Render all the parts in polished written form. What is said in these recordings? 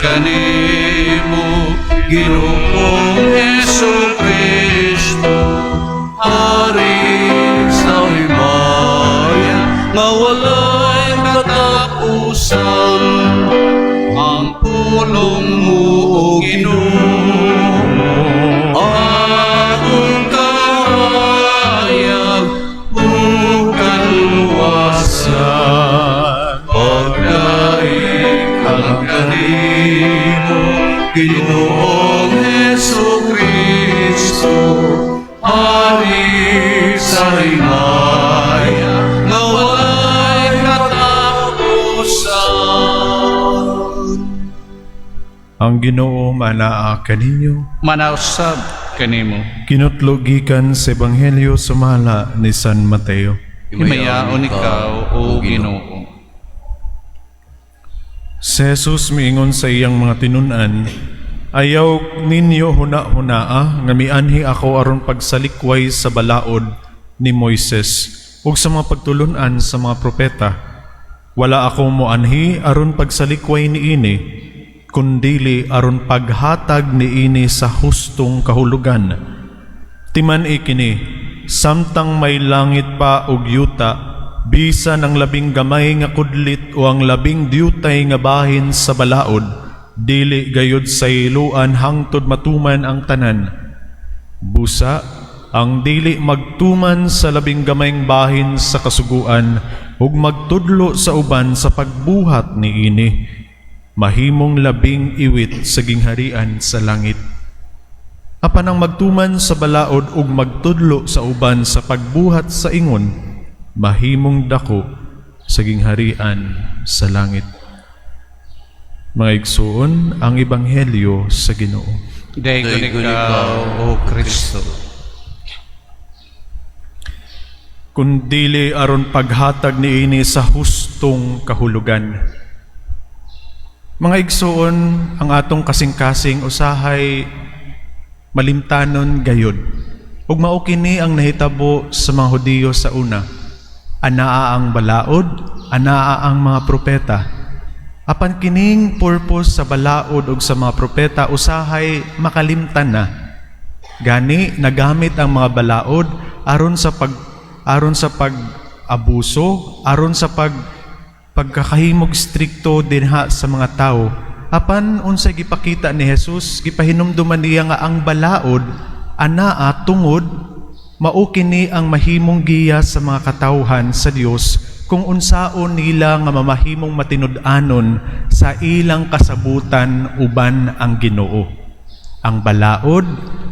kanimo, Ginoong Jesu-Kristo, Hari sa himaya, nga walay katapusan, ang pulong mo, O Ginoo, akong kahayag, bukan luwasan, pagdaig ang kanimo, Ginoong Jesu-Kristo, Hari sa himaya, nga walay katapusan. Ang Ginoo manaa kaninyo, Manausab kanimo, kinutlogikan sa Ebanghelyo sumala ni San Mateo. himayaon ikaw, O Ginoo. Si Jesus miingon sa iyang mga tinunan, ayaw ninyo huna-hunaa nga mianhi ako aron pagsalikway sa balaod ni Moises ug sa mga pagtulunan sa mga propeta. Wala akong moanhi aron pagsalikway niini, kundili aron paghatag niini sa hustong kahulugan. Timan ikini, samtang may langit pa ug yuta, bisa ng labing gamay nga kudlit o ang labing diyutay nga bahin sa balaod, dili gayud sa iluan hangtod matuman ang tanan. Busa, ang dili magtuman sa labing gamayng bahin sa kasuguan ug magtudlo sa uban sa pagbuhat niini, mahimong labing iwit sa gingharian sa langit. Apan ang magtuman sa balaod ug magtudlo sa uban sa pagbuhat sa ingon, mahimong dako sa gingharian sa langit. Mga igsuon, ang Ebanghelyo sa Ginoo. Daygon ikaw, O Kristo. Kundili aron paghatag niini sa hustong kahulugan. Mga igsuon, ang atong kasing-kasing usahay malimtanon gayud. Ug mao kini ang nahitabo sa mga Hudiyo sa una. Anaa ang balaod, anaa ang mga propeta. Apan kining purpose sa balaod ug sa mga propeta usahay makalimtan na. Gani nagamit ang mga balaod aron sa pag-abuso, aron sa pagkakahimog strikto dinha sa mga tao. Apan unsay gipakita ni Jesus, gipahinumduman niya nga ang balaod anaa tungod mao kini ang mahimong giya sa mga katawhan sa Dios kung unsaon nila nga mamahimong matinud-anon sa ilang kasabutan uban ang Ginoo. Ang balaod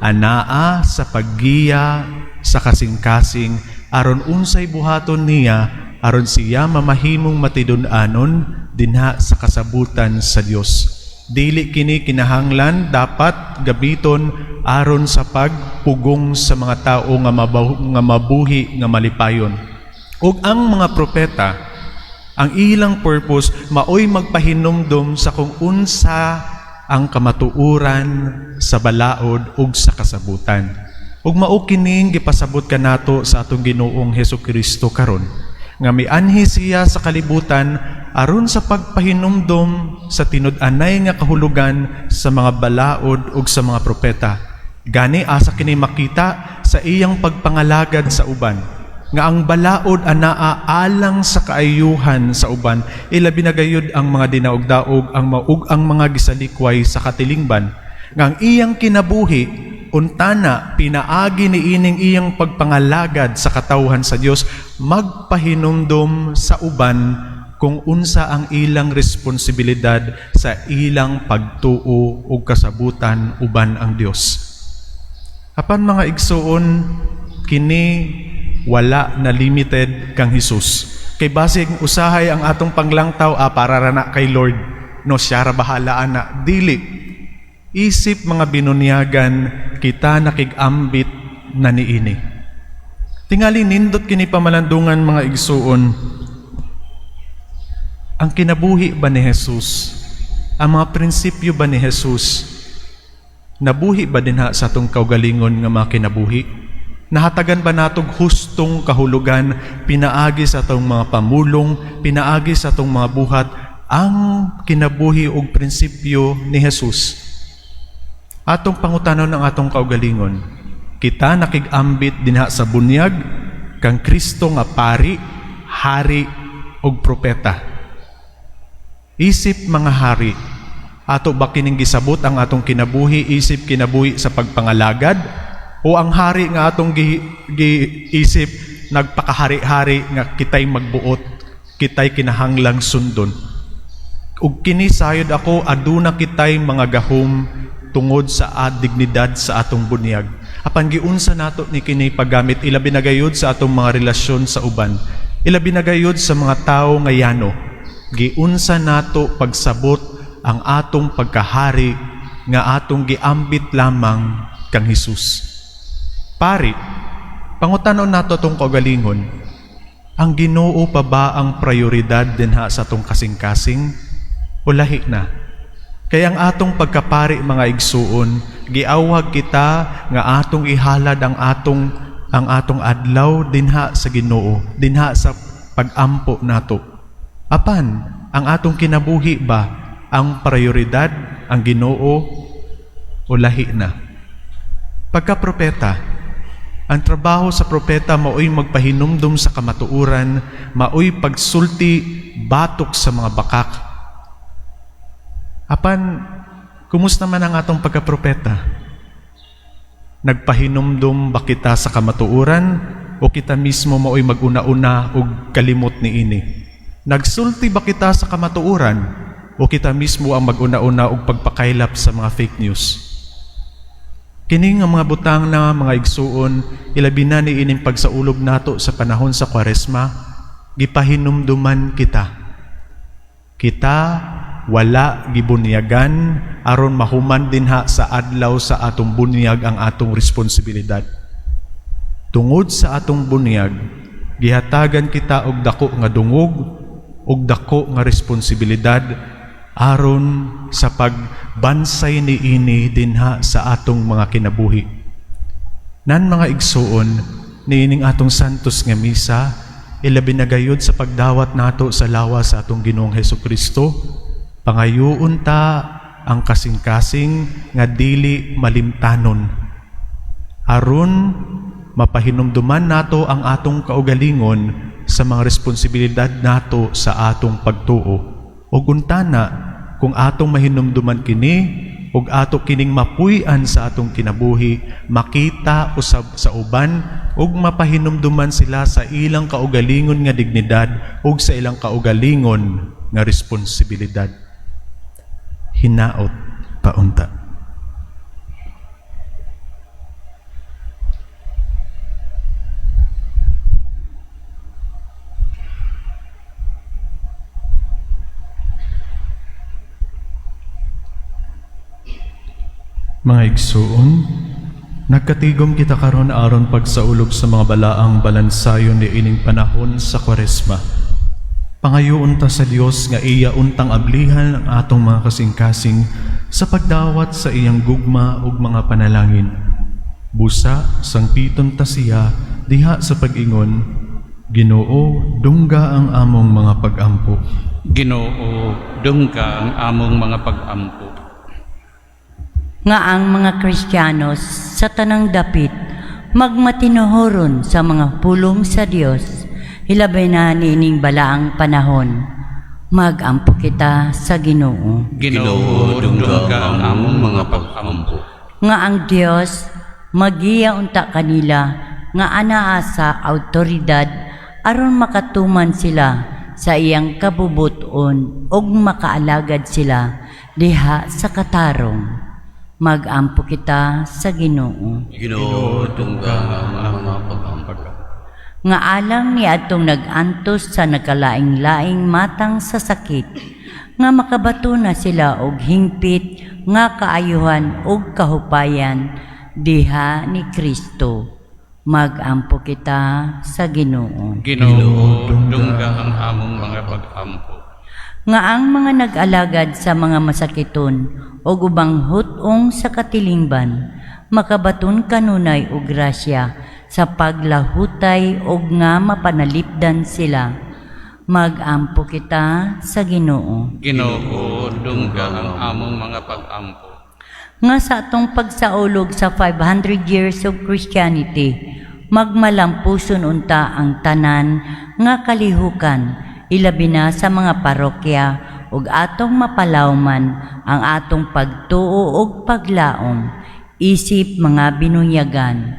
anaa sa paggiya sa kasing-kasing aron unsay buhaton niya aron siya mamahimong matinud-anon dinha sa kasabutan sa Dios. Dili kini kinahanglan dapat gabiton aron sa pagpugong sa mga tao nga mabuhi nga malipayon. Ug ang mga propeta, ang ilang purpose maoy magpahinumdom sa kung unsa ang kamatuoran sa balaod ug sa kasabutan. Ug mao kining gipasabot kanato sa atong Ginoong Jesu-Kristo karon nga mianhi siya sa kalibutan aron sa pagpahinumdom sa tinud-anay nga kahulugan sa mga balaod ug sa mga propeta. Gani asa kini makita sa iyang pagpangalagad sa uban nga ang balaod anaa alang sa kaayuhan sa uban, ilabi na gayud ang mga dinaog-daog ang maug ang mga gisalikway sa katilingban nga ang iyang kinabuhi untana pinaagi ni ining iyang pagpangalagad sa katawhan sa Dios, magpahinumdom sa uban kung unsa ang ilang responsibilidad sa ilang pagtuo ug kasabutan uban ang Dios. Apan mga igsuon, kini wala na limited kang Hesus. Kay basig usahay ang atong panglangtaw para ra na kay Lord, no siya ra bahala ana. Dili. Isip mga binunyagan, kita nakigambit na niini. Tingali nindot kini pamalandungan mga igsuon. Ang kinabuhi ba ni Jesus? Ang mga prinsipyo ba ni Jesus? Nabuhi ba din sa atong kaugalingon nga mga kinabuhi? Nahatagan ba natog hustong kahulugan, pinaagi sa atong mga pamulong, pinaagi sa atong mga buhat, ang kinabuhi ug prinsipyo ni Jesus. Atong pangutanon ng atong kaugalingon, kita nakig-ambit dinha sa bunyag kang Kristo nga pari, hari ug propeta. Isip mga hari, ato ba kining gisabot ang atong kinabuhi isip kinabuhi sa pagpangalagad, o ang hari nga atong giisip nagpakahari-hari nga kitay magbuot, kitay kinahanglang sundon? Ug kini sayod ako, aduna kitay mga gahom tungod sa dignidad sa atong bunyag. Apan giunsa nato ni kini paggamit, ilabi na gayud sa atong mga relasyon sa uban, ilabi na gayud sa mga tawo nga yano. Giunsa nato pagsabot ang atong pagkahari nga atong giambit lamang kang Hesus. Pari, pangutanon nato tong kaugalingon, ang Ginoo pa ba ang prioridad dinha sa atong kasing-kasing o lahi na? Kaya ang atong pagkapari mga igsuon, giawhag kita nga atong ihalad ang atong adlaw dinha sa Ginoo, dinha sa pag-ampo nato. Apan ang atong kinabuhi ba ang prioridad, ang Ginoo o lahi na? Pagka-propeta, ang trabaho sa propeta maoy magpahinumdum sa kamatuoran, maoy pagsulti batok sa mga bakak. Apan, kumusta man ang atong pagka-propeta? Nagpahinumdum ba kita sa kamatuoran o kita mismo maoy mag-una-una og kalimot niini? Nagsulti ba kita sa kamatuoran o kita mismo ang mag-una-una og pagpakailap sa mga fake news? Kini nga mga butang na mga igsuon, ilabi na ni ining pagsaulog nato sa panahon sa Kwaresma, gipahinumduman kita. Kita wala gibunyagan aron mahuman dinha sa adlaw sa atong bunyag ang atong responsibilidad. Tungod sa atong bunyag, gihatagan kita og dako nga dungog og dako nga responsibilidad aron sa pagbansay niini dinha sa atong mga kinabuhi. Nan mga igsuon, niining atong santos nga misa, ilabi na gayud sa pagdawat nato sa lawas sa atong Ginoong Hesukristo, pangayuon ta ang kasing-kasing nga dili malimtanon. Aron mapahinumduman nato ang atong kaugalingon sa mga responsibilidad nato sa atong pagtuo. Ug untana, kung atong mahinumduman kini ug ato kining mapuy-an sa atong kinabuhi, makita usab sa uban ug mapahinumduman sila sa ilang kaugalingon nga dignidad ug sa ilang kaugalingon nga responsibilidad. Hinaot paunta. Mga igsuon, nagkatigom kita karon aron pagsaulog sa mga balaang balansayon ni ining panahon sa Kwaresma. Pangayuon ta sa Dios nga iya untang ablihan ang atong mga kasing-kasing sa pagdawat sa iyang gugma ug mga panalangin. Busa sangpiton ta siya diha sa pag-ingon, Ginoo, dungga ang among mga pag-ampo. Ginoo, dungga ang among mga pag-ampo. Nga ang mga Kristiyanos sa tanang dapit magmatinuhoron sa mga pulong sa Dios, hilabay na niining balaang panahon, magampo kita sa Ginoo. Ginoo, dungga ang among mga pag-ampo. Nga ang Dios magiya unta kanila nga anaa sa awtoridad aron makatuman sila sa iyang kabubuton ug makaalagad sila diha sa katarong. Magampo kita sa Ginoo. Ginoo, dungga ang mga pag-ampo. Nga alang ni atong nag-antos sa nagkalaing-laing matang sa sakit, nga makabato na sila og hingpit nga kaayuhan og kahupayan diha ni Kristo. Magampo kita sa Ginoo. Ginoo, dungga ang among mga pag-ampo. Nga ang mga nag-alagad sa mga masakiton o ubang hutong sa katilingban, makabaton kanunay o grasya sa paglahutay o nga mapanalipdan sila. Magampo kita sa Ginoo. Ginoo, dungga ang among mga pag-ampo. Nga sa atong pagsaulog sa 500 years of Christianity, magmalampuson unta ang tanan nga kalihukan, ilabi na sa mga parokya, ug atong mapalawman ang atong pagtuo ug paglaom, isip mga binunyagan.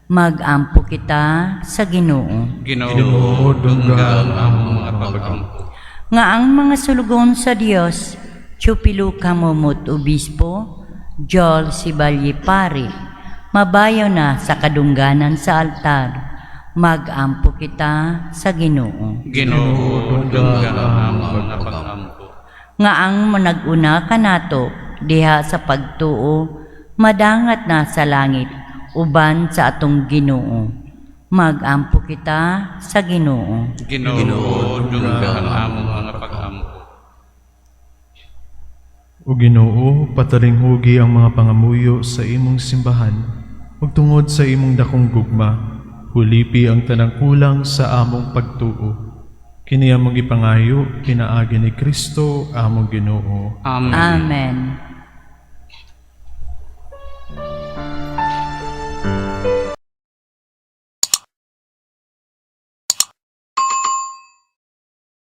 Magampo kita sa Ginoo. Ginoo, dungga ang among mga pag-ampo. Nga ang mga sulugon sa Dios, Chupilo Kamumut Obispo, Joel Sibalye Pari, mabayo na sa kadungganan sa altar. Magampo kita sa Ginoo. Ginoo, dungga ang among mga pag-ampo. Nga ang manag-una kanato diha sa pagtuo, madangat na sa langit, uban sa atong Ginoo. Magampo kita sa Ginoo. Ginoo, dungga ang among mga pag-ampo. O Ginoo, patalinghugi ang mga pangamuyo sa imong simbahan, ug tungod sa imong dakong gugma, hulipi ang tanang kulang sa among pagtuo. Kini among ipangayo, pinaagi ni Kristo, among Ginoo. Amen. Amen.